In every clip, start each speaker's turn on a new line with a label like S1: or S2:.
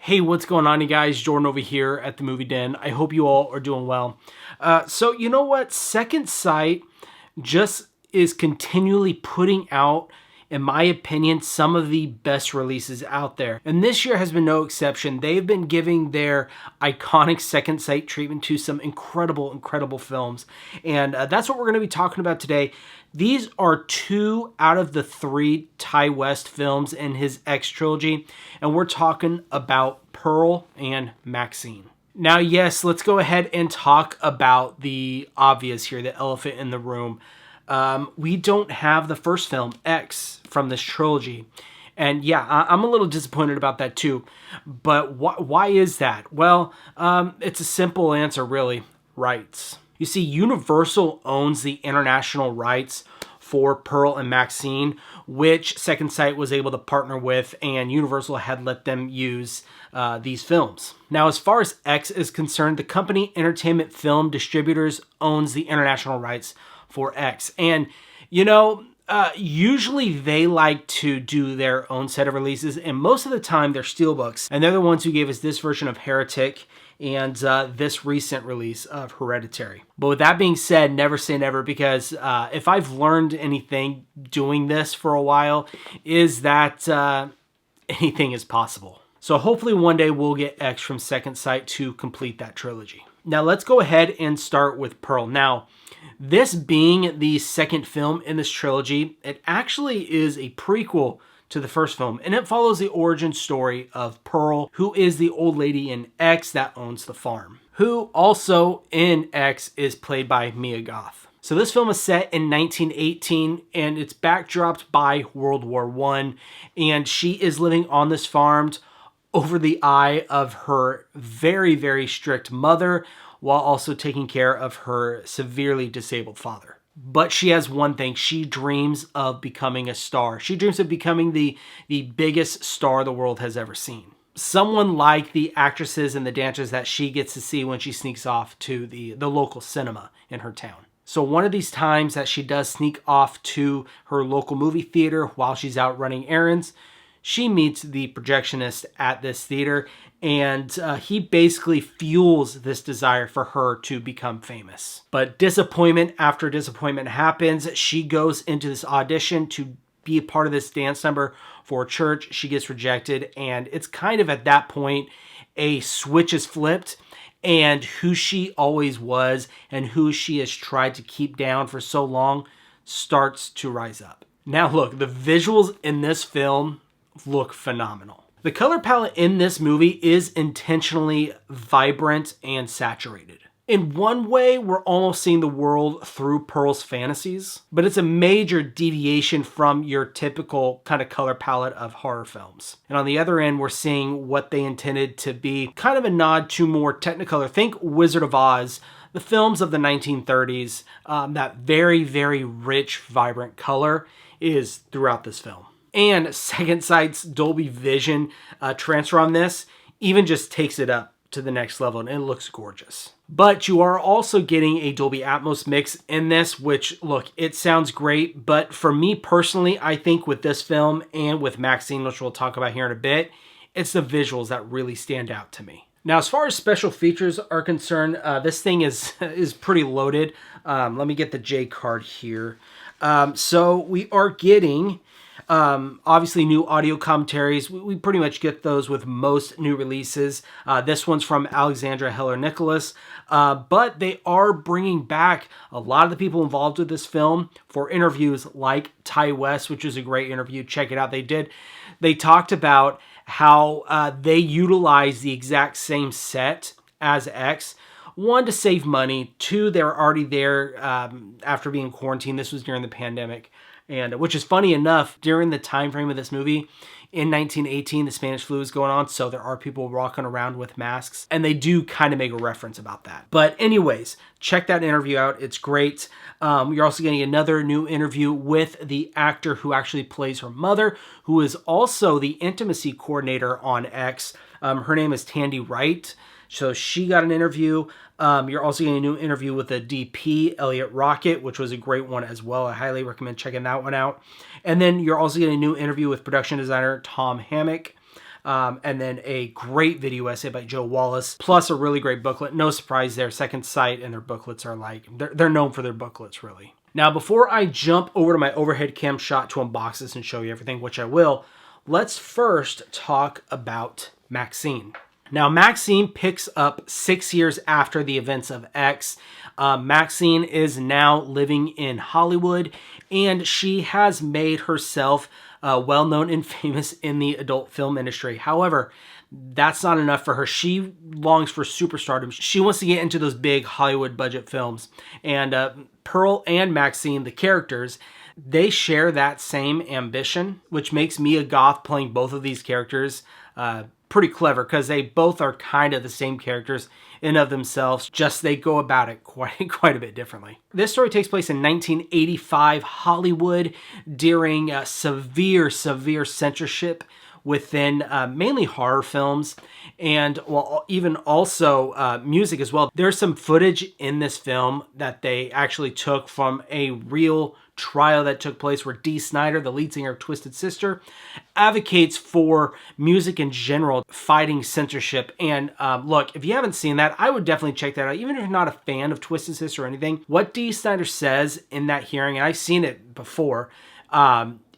S1: Hey, what's going on, you guys? Jordan over here at the Movie Den. I hope you all are doing well. So you know what? Second Sight just is continually putting out, in my opinion, some of the best releases out there. And this year has been no exception. They've been giving their iconic Second Sight treatment to some incredible films. And that's what we're going to be talking about today. These are 2 out of the 3 Ty West films in his X trilogy. And we're talking about Pearl and MaXXXine. Now, yes, let's go ahead and talk about the obvious here, the elephant in the room. We don't have the first film, X, from this trilogy. And yeah, I'm a little disappointed about that too. But why is that? Well, it's a simple answer, really. Rights. You see, Universal owns the international rights for Pearl and MaXXXine, which Second Sight was able to partner with, and Universal had let them use these films. Now, as far as X is concerned, the company Entertainment Film Distributors owns the international rights for X. And, you know, usually they like to do their own set of releases, and most of the time they're steelbooks. And they're the ones who gave us this version of Heretic and this recent release of Hereditary. But with that being said, never say never, because if I've learned anything doing this for a while, is that anything is possible. So hopefully one day we'll get X from Second Sight to complete that trilogy. Now let's go ahead and start with Pearl. Now, this being the second film in this trilogy, it actually is a prequel to the first film, and it follows the origin story of Pearl, who is the old lady in X that owns the farm, who also in X is played by Mia Goth. So this film is set in 1918, and it's backdropped by World War I, and she is living on this farm over the eye of her very strict mother, while also taking care of her severely disabled father. But she has one thing. She dreams of becoming a star. She dreams of becoming the biggest star the world has ever seen. Someone like the actresses and the dancers that she gets to see when she sneaks off to the local cinema in her town. So one of these times that she does sneak off to her local movie theater while she's out running errands, she meets the projectionist at this theater, and he basically fuels this desire for her to become famous. But disappointment after disappointment happens. She goes into this audition to be a part of this dance number for a church. She gets rejected, and it's kind of at that point a switch is flipped, and who she always was and who she has tried to keep down for so long starts to rise up. Now look, the visuals in this film look phenomenal. The color palette in this movie is intentionally vibrant and saturated. In one way, we're almost seeing the world through Pearl's fantasies, but it's a major deviation from your typical kind of color palette of horror films. And on the other end, we're seeing what they intended to be kind of a nod to more technicolor. Think Wizard of Oz, the films of the 1930s. That very rich, vibrant color is throughout this film. And Second Sight's Dolby Vision transfer on this even just takes it up to the next level, and it looks gorgeous. But you are also getting a Dolby Atmos mix in this, which, look, it sounds great, but for me personally, I think with this film and with MaXXXine, which we'll talk about here in a bit, it's the visuals that really stand out to me. Now, as far as special features are concerned, this thing is pretty loaded. Let me get the J card here. So we are getting obviously new audio commentaries. We pretty much get those with most new releases. This one's from Alexandra Heller-Nicholas, but they are bringing back a lot of the people involved with this film for interviews, like Ty West, which is a great interview. Check it out. They talked about how they utilize the exact same set as X. 1, to save money. 2, they were already there after being quarantined. This was during the pandemic. And which is funny enough, during the time frame of this movie, in 1918, the Spanish flu is going on, so there are people walking around with masks, and they do kind of make a reference about that. But anyways, check that interview out. It's great. You're also getting another new interview with the actor who actually plays her mother, who is also the intimacy coordinator on X. Her name is Tandy Wright. So she got an interview. You're also getting a new interview with the DP, Elliot Rocket, which was a great one as well. I highly recommend checking that one out. And then you're also getting a new interview with production designer Tom Hammock. and then a great video essay by Joe Wallace, plus a really great booklet. No surprise there. Second Sight and their booklets are like, they're known for their booklets, really. Now, before I jump over to my overhead cam shot to unbox this and show you everything, which I will, let's first talk about MaXXXine. Now, MaXXXine picks up 6 years after the events of X. MaXXXine is now living in Hollywood, and she has made herself well-known and famous in the adult film industry. However, that's not enough for her. She longs for superstardom. She wants to get into those big Hollywood budget films. And Pearl and MaXXXine, the characters, they share that same ambition, which makes me a goth playing both of these characters pretty clever, because they both are kind of the same characters in of themselves, just they go about it quite a bit differently. This story takes place in 1985 Hollywood during severe censorship within mainly horror films, and well, even also music as well. There's some footage in this film that they actually took from a real trial that took place where Dee Snider, the lead singer of Twisted Sister, advocates for music in general, fighting censorship. And look, if you haven't seen that, I would definitely check that out. Even if you're not a fan of Twisted Sister or anything, what Dee Snider says in that hearing, and I've seen it before,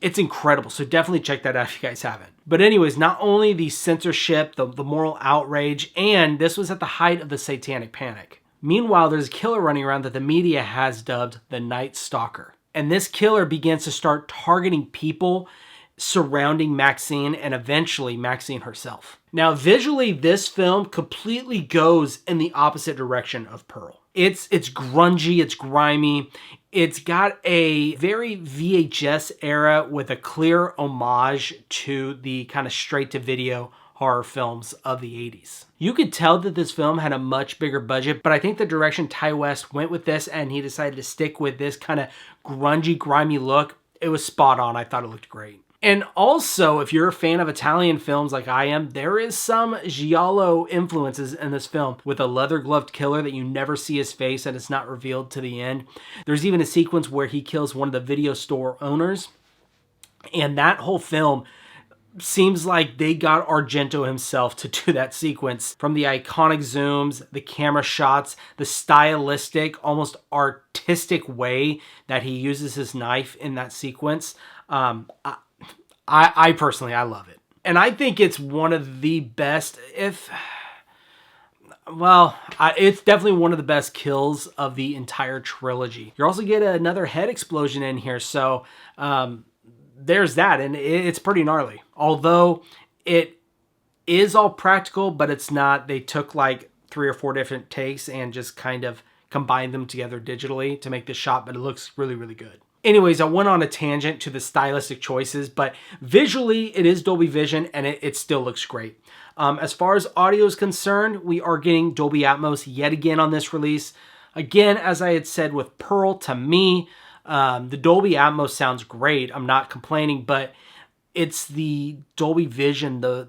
S1: it's incredible. So definitely check that out if you guys haven't. But anyways, not only the censorship, the moral outrage, and this was at the height of the Satanic Panic. Meanwhile, there's a killer running around that the media has dubbed the Night Stalker. And this killer begins to start targeting people surrounding MaXXXine and eventually MaXXXine herself. Now, visually, this film completely goes in the opposite direction of Pearl. It's grungy, it's grimy, it's got a very VHS era with a clear homage to the kind of straight-to-video horror films of the 80s. You could tell that this film had a much bigger budget, but I think the direction Ty West went with this and he decided to stick with this kind of grungy, grimy look, it was spot on. I thought it looked great. And also, if you're a fan of Italian films like I am, there is some giallo influences in this film with a leather-gloved killer that you never see his face and it's not revealed to the end. There's even a sequence where he kills one of the video store owners, and that whole film seems like they got Argento himself to do that sequence. From the iconic zooms, the camera shots, the stylistic, almost artistic way that he uses his knife in that sequence. I personally, I love it. And I think it's one of the best, it's definitely one of the best kills of the entire trilogy. You also get another head explosion in here, so there's that, and it's pretty gnarly. Although it is all practical, but it's not. They took like 3 or 4 different takes and just kind of combined them together digitally to make this shot, but it looks really, really good. Anyways, I went on a tangent to the stylistic choices, but visually it is Dolby Vision and it still looks great. As far as audio is concerned, we are getting Dolby Atmos yet again on this release. Again, as I had said with Pearl, to me, the Dolby Atmos sounds great. I'm not complaining, but it's the Dolby Vision, the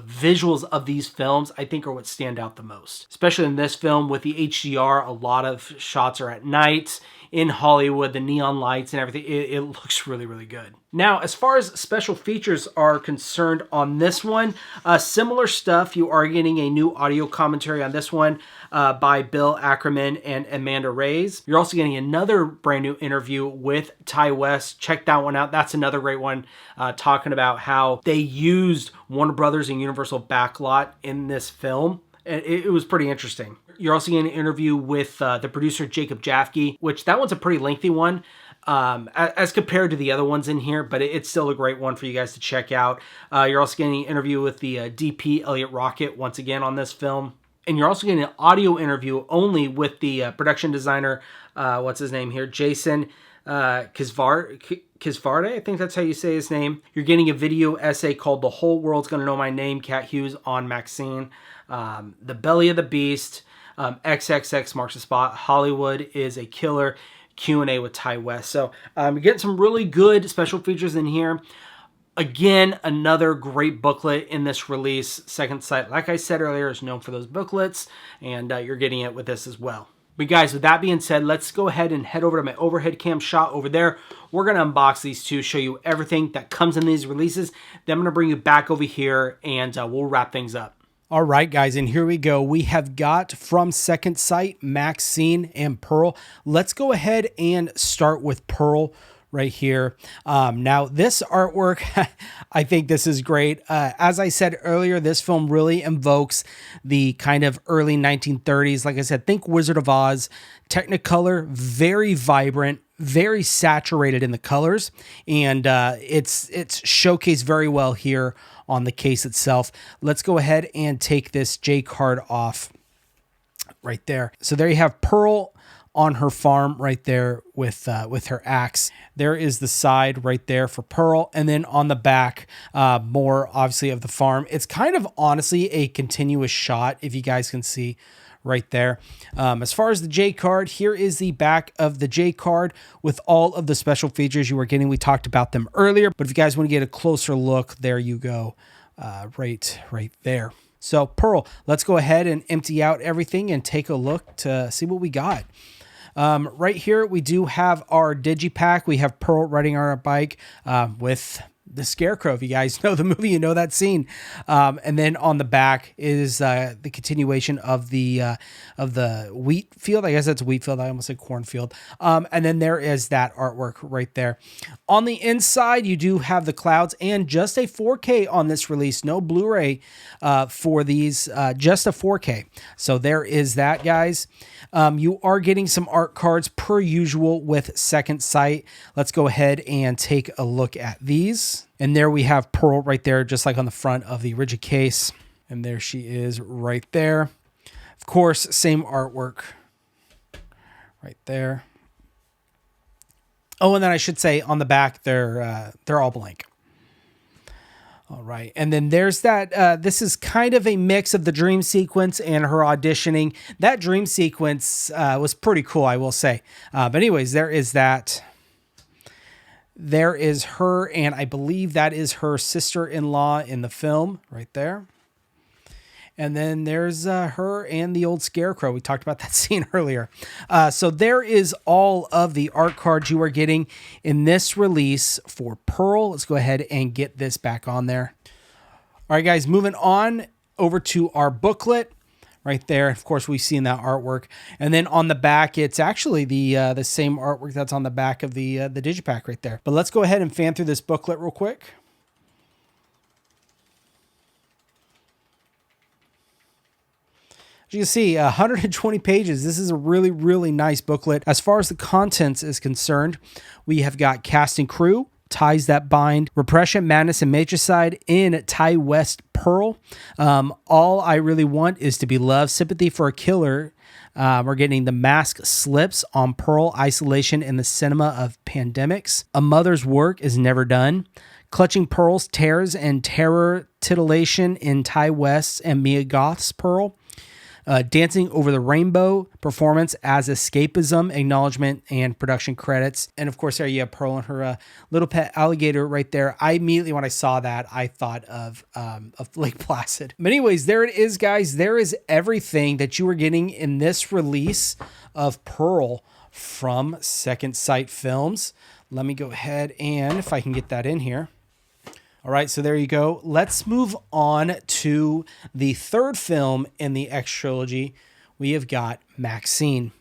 S1: visuals of these films, I think are what stand out the most. Especially in this film with the HDR, a lot of shots are at night in Hollywood, the neon lights and everything. It looks really, really good. Now, as far as special features are concerned on this one, similar stuff. You are getting a new audio commentary on this one by Bill Ackerman and Amanda Reyes. You're also getting another brand new interview with Ty West. Check that one out. That's another great one, talking about how they used Warner Brothers and Universal backlot in this film. And it was pretty interesting. You're also getting an interview with the producer Jacob Jaffe, which that one's a pretty lengthy one as compared to the other ones in here, but it's still a great one for you guys to check out. You're also getting an interview with the DP Elliot Rocket once again on this film. And you're also getting an audio interview only with the production designer, what's his name here, Jason Kisvarde, I think that's how you say his name. You're getting a video essay called The Whole World's Gonna Know My Name, Cat Hughes on MaXXXine. The Belly of the Beast, XXX marks the spot. Hollywood is a killer. Q&A with Ty West. So you're getting some really good special features in here. Again, another great booklet in this release. Second Sight, like I said earlier, is known for those booklets, and you're getting it with this as well. But guys, with that being said, let's go ahead and head over to my overhead cam shot over there. We're going to unbox these two, show you everything that comes in these releases. Then I'm going to bring you back over here and we'll wrap things up. All right, guys, and here we go. We have got from Second Sight, MaXXXine, and Pearl. Let's go ahead and start with Pearl right here. Now, this artwork, I think this is great. As I said earlier, this film really invokes the kind of early 1930s. Like I said, think Wizard of Oz, Technicolor, very vibrant, very saturated in the colors, and it's showcased very well here on the case itself. Let's go ahead and take this J card off right there. So there you have Pearl on her farm right there with her axe. There is the side right there for Pearl, and then on the back, more obviously of the farm. It's kind of honestly a continuous shot, if you guys can see right there. As far as the J card, here is the back of the J card with all of the special features you are getting. We talked about them earlier, but if you guys want to get a closer look, there you go, right there. So Pearl, let's go ahead and empty out everything and take a look to see what we got. Right here, we do have our digipack. We have Pearl riding on our bike with the Scarecrow. If you guys know the movie, you know that scene. And then on the back is the continuation of the wheat field. I guess that's a wheat field. I almost said cornfield. And then there is that artwork right there. On the inside, you do have the clouds and just a 4K on this release. No Blu-ray for these, just a 4K. So there is that, guys. You are getting some art cards per usual with Second Sight. Let's go ahead and take a look at these. And there we have Pearl right there, just like on the front of the rigid case. And there she is right there. Of course, same artwork right there. Oh, and then I should say on the back, they're all blank. All right, and then there's that. This is kind of a mix of the dream sequence and her auditioning. That dream sequence was pretty cool, I will say. But anyways, there is that. There is her, and I believe that is her sister-in-law in the film right there. And then there's her and the old Scarecrow. We talked about that scene earlier. So there is all of the art cards you are getting in this release for Pearl. Let's go ahead and get this back on there. All right, guys, moving on over to our booklet right there. Of course, we've seen that artwork. And then on the back, it's actually the same artwork that's on the back of the digipack right there. But let's go ahead and fan through this booklet real quick. As you can see, 120 pages. This is a really, really nice booklet. As far as the contents is concerned, we have got cast and crew, ties that bind, repression, madness, and matricide in Ty West Pearl. All I really want is to be loved. Sympathy for a killer. We're getting the mask slips on Pearl, isolation in the cinema of pandemics. A mother's work is never done. Clutching Pearls, tears, and terror titillation in Ty West's and Mia Goth's Pearl. Dancing Over the Rainbow performance as escapism, acknowledgement, and production credits. And of course, there you have Pearl and her little pet alligator right there. I immediately, when I saw that, I thought of Lake Placid. But anyways, there it is, guys. There is everything that you are getting in this release of Pearl from Second Sight Films. Let me go ahead and, if I can get that in here. All right, so there you go. Let's move on to the third film in the X trilogy. We have got MaXXXine.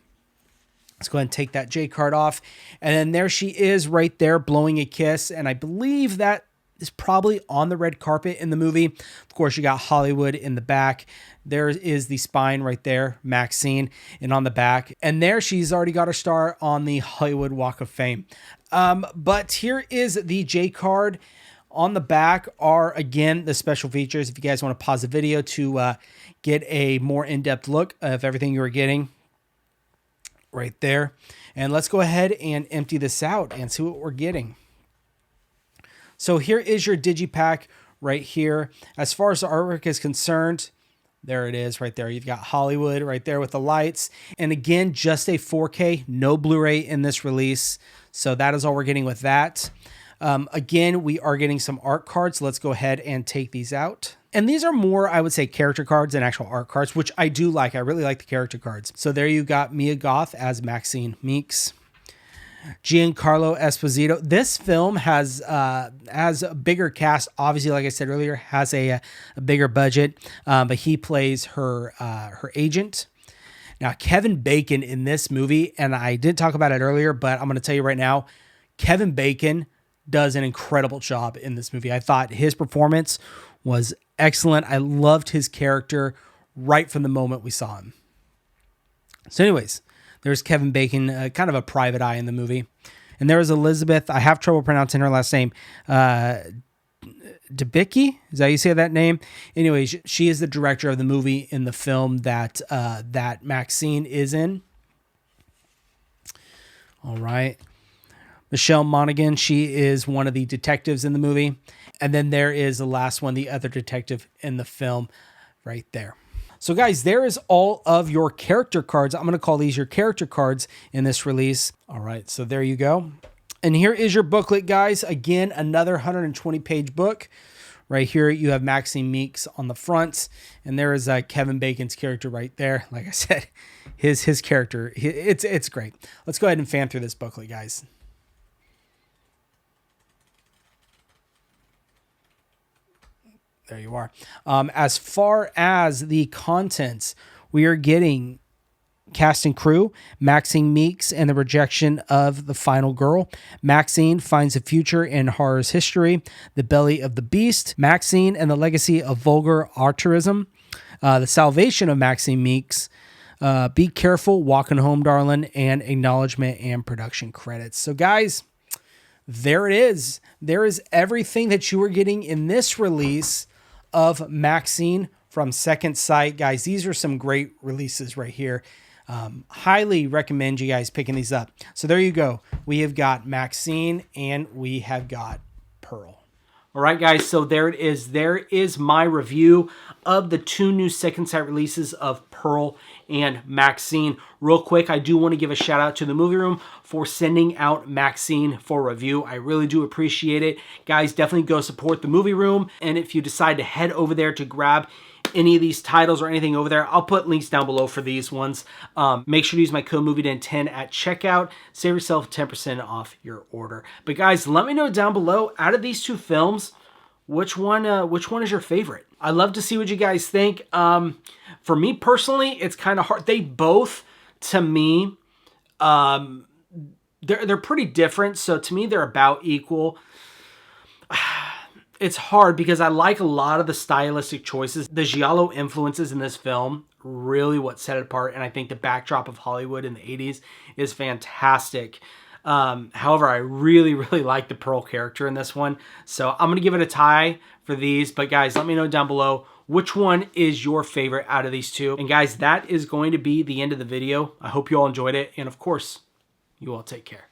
S1: Let's go ahead and take that J card off. And then there she is right there blowing a kiss. And I believe that is probably on the red carpet in the movie. Of course, you got Hollywood in the back. There is the spine right there, MaXXXine, and on the back. And there she's already got her star on the Hollywood Walk of Fame. But here is the J card. On the back are, again, the special features. If you guys want to pause the video to get a more in-depth look of everything you are getting right there. And let's go ahead and empty this out and see what we're getting. So here is your digipack right here. As far as the artwork is concerned, there it is right there. You've got Hollywood right there with the lights. And again, just a 4K, no Blu-ray in this release. So that is all we're getting with that. Again, we are getting some art cards. Let's go ahead and take these out. And these are more, I would say, character cards than actual art cards, which I do like. I really like the character cards. So there you got Mia Goth as MaXXXine Meeks. Giancarlo Esposito. This film has a bigger cast. Obviously, like I said earlier, has a bigger budget, but he plays her agent. Now, Kevin Bacon in this movie, and I did talk about it earlier, but I'm going to tell you right now, Kevin Bacon does an incredible job in this movie. I thought his performance was excellent. I loved his character right from the moment we saw him. So anyways, there's Kevin Bacon, kind of a private eye in the movie. And there is Elizabeth, I have trouble pronouncing her last name, Debicki? Is that how you say that name? Anyways, she is the director of the movie in the film that MaXXXine is in. All right. Michelle Monaghan, she is one of the detectives in the movie. And then there is the last one, the other detective in the film right there. So guys, there is all of your character cards. I'm going to call these your character cards in this release. All right, so there you go. And here is your booklet, guys. Again, another 120-page book. Right here, you have MaXXXine Meeks on the front. And there is Kevin Bacon's character right there. Like I said, his character, it's great. Let's go ahead and fan through this booklet, guys. There you are. As far as the contents, we are getting cast and crew, MaXXXine Meeks and the rejection of the final girl. MaXXXine finds a future in horror's history. The belly of the beast. MaXXXine and the legacy of vulgar altruism. The salvation of MaXXXine Meeks. Be careful, walking home, darling, and acknowledgement and production credits. So guys, there it is. There is everything that you are getting in this release of MaXXXine from Second Sight. Guys, these are some great releases right here. Highly recommend you guys picking these up. So there you go. We have got MaXXXine and we have got Pearl. All right, guys, so there it is. There is my review of the two new Second Sight releases of Pearl and MaXXXine. Real quick, I do want to give a shout out to the movie room for sending out MaXXXine for review. I really do appreciate it. Guys, definitely go support the movie room. And if you decide to head over there to grab any of these titles or anything over there, I'll put links down below for these ones. Make sure to use my code MovieDen10 at checkout. Save yourself 10% off your order. But guys, let me know down below, out of these two films, which one is your favorite? I'd love to see what you guys think. For me personally, it's kind of hard. They both, to me, they're pretty different. So to me, they're about equal. It's hard because I like a lot of the stylistic choices. The giallo influences in this film really what set it apart. And I think the backdrop of Hollywood in the 80s is fantastic. However, I really, really like the Pearl character in this one. So I'm going to give it a tie for these. But guys, let me know down below which one is your favorite out of these two. And guys, that is going to be the end of the video. I hope you all enjoyed it. And of course, you all take care.